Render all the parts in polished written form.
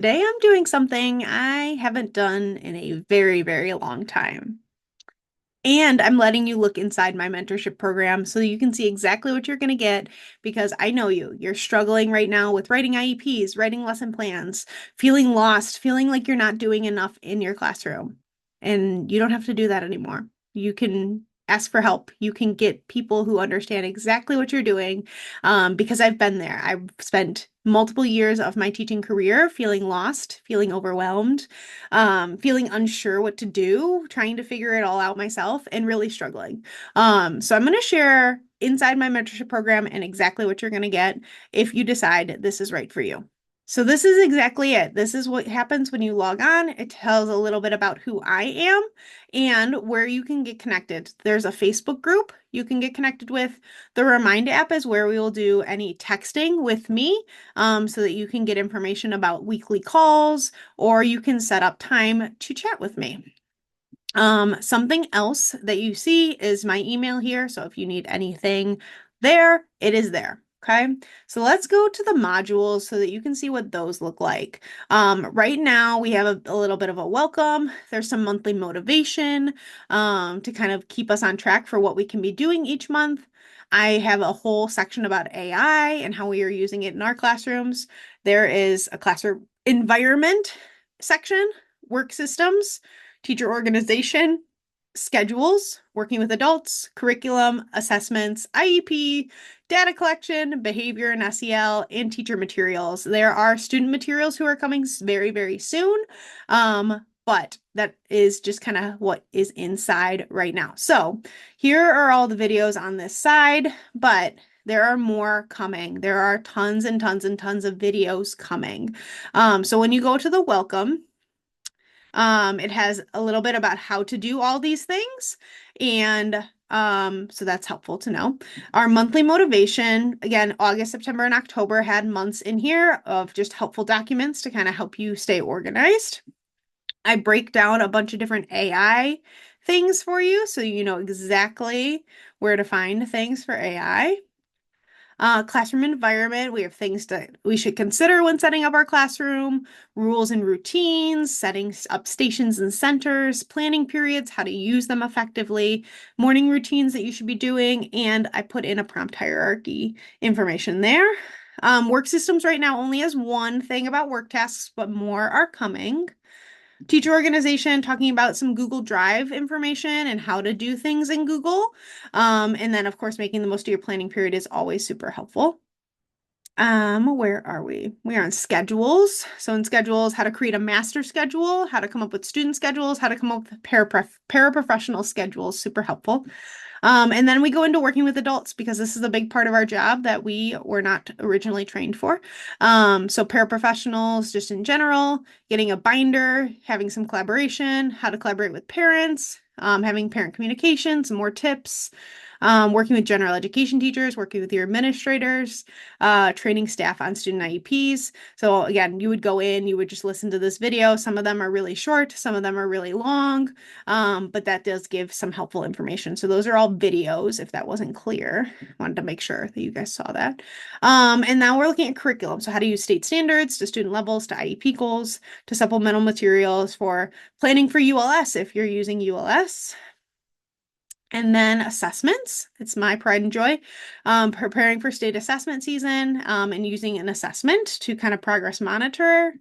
today I'm doing something I haven't done in a very, very long time. And I'm letting you look inside my mentorship program so you can see exactly what you're going to get because I know you. You're struggling right now with writing IEPs, writing lesson plans, feeling lost, feeling like you're not doing enough in your classroom. And you don't have to do that anymore. You can ask for help. You can get people who understand exactly what you're doing because I've been there. I've spent multiple years of my teaching career feeling lost, feeling overwhelmed, feeling unsure what to do, trying to figure it all out myself, and really struggling. So I'm going to share inside my mentorship program and exactly what you're going to get if you decide this is right for you. So this is exactly it. This is what happens when you log on. It tells a little bit about who I am and where you can get connected. There's a Facebook group you can get connected with. The Remind app is where we will do any texting with me, so that you can get information about weekly calls or you can set up time to chat with me. Something else that you see is my email here. So if you need anything there, it is there. Okay, so let's go to the modules so that you can see what those look like. Right now, we have a little bit of a welcome. There's some monthly motivation to kind of keep us on track for what we can be doing each month. I have a whole section about AI and how we are using it in our classrooms. There is a classroom environment section, work systems, teacher organization, schedules, working with adults, curriculum, assessments, IEP, data collection, behavior and SEL, and teacher materials. There are student materials who are coming very, very soon. But that is just kind of what is inside right now. So here are all the videos on this side, but there are more coming. There are tons and tons and tons of videos coming. So when you go to the welcome, it has a little bit about how to do all these things. And so that's helpful to know. Our monthly motivation, again, August, September, and October had months in here of just helpful documents to kind of help you stay organized. I break down a bunch of different AI things for you so you know exactly where to find things for AI. Classroom environment, we have things that we should consider when setting up our classroom, rules and routines, setting up stations and centers, planning periods, how to use them effectively, morning routines that you should be doing, and I put in a prompt hierarchy information there. Work systems right now only has one thing about work tasks, but more are coming. Teacher organization, talking about some Google Drive information and how to do things in Google. And then, of course, making the most of your planning period is always super helpful. Where are we? We are on schedules. So in schedules, how to create a master schedule, how to come up with student schedules, how to come up with paraprofessional schedules, super helpful. And then we go into working with adults because this is a big part of our job that we were not originally trained for. So paraprofessionals, just in general, getting a binder, having some collaboration, how to collaborate with parents, having parent communication, some more tips, working with general education teachers, working with your administrators, training staff on student IEPs. So again, you would go in, you would just listen to this video. Some of them are really short, some of them are really long, but that does give some helpful information. So those are all videos, if that wasn't clear. Wanted to make sure that you guys saw that. And now we're looking at curriculum. So how to use state standards to student levels, to IEP goals, to supplemental materials for planning for ULS if you're using ULS. And then assessments, it's my pride and joy, preparing for state assessment season and using an assessment to kind of progress monitor.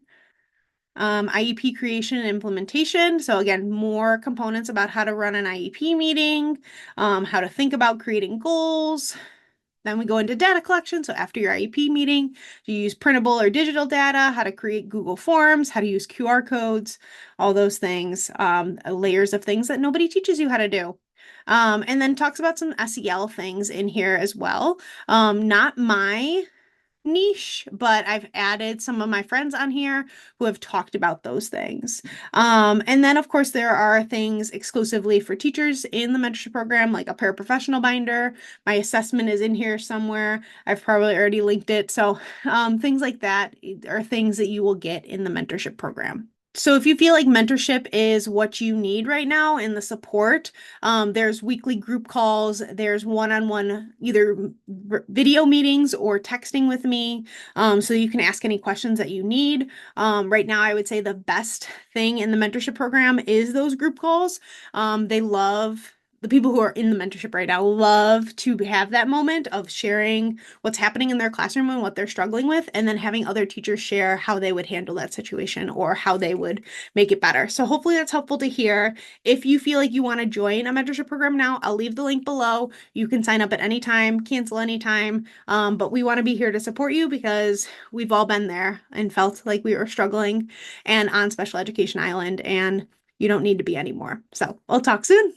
IEP creation and implementation. So again, more components about how to run an IEP meeting, how to think about creating goals. Then we go into data collection. So after your IEP meeting, you use printable or digital data, how to create Google Forms, how to use QR codes, all those things, layers of things that nobody teaches you how to do. And then talks about some SEL things in here as well. Not my niche, but I've added some of my friends on here who have talked about those things. And then, of course, there are things exclusively for teachers in the mentorship program, like a paraprofessional binder. My assessment is in here somewhere. I've probably already linked it. So things like that are things that you will get in the mentorship program. So if you feel like mentorship is what you need right now in the support, there's weekly group calls, there's one-on-one either video meetings or texting with me, so you can ask any questions that you need. Right now, I would say the best thing in the mentorship program is those group calls. They love the people who are in the mentorship right now love to have that moment of sharing what's happening in their classroom and what they're struggling with, and then having other teachers share how they would handle that situation or how they would make it better. So hopefully that's helpful to hear. If you feel like you want to join a mentorship program now, I'll leave the link below. You can sign up at any time, cancel anytime. But we want to be here to support you because we've all been there and felt like we were struggling and on Special Education Island, and you don't need to be anymore. So we'll talk soon.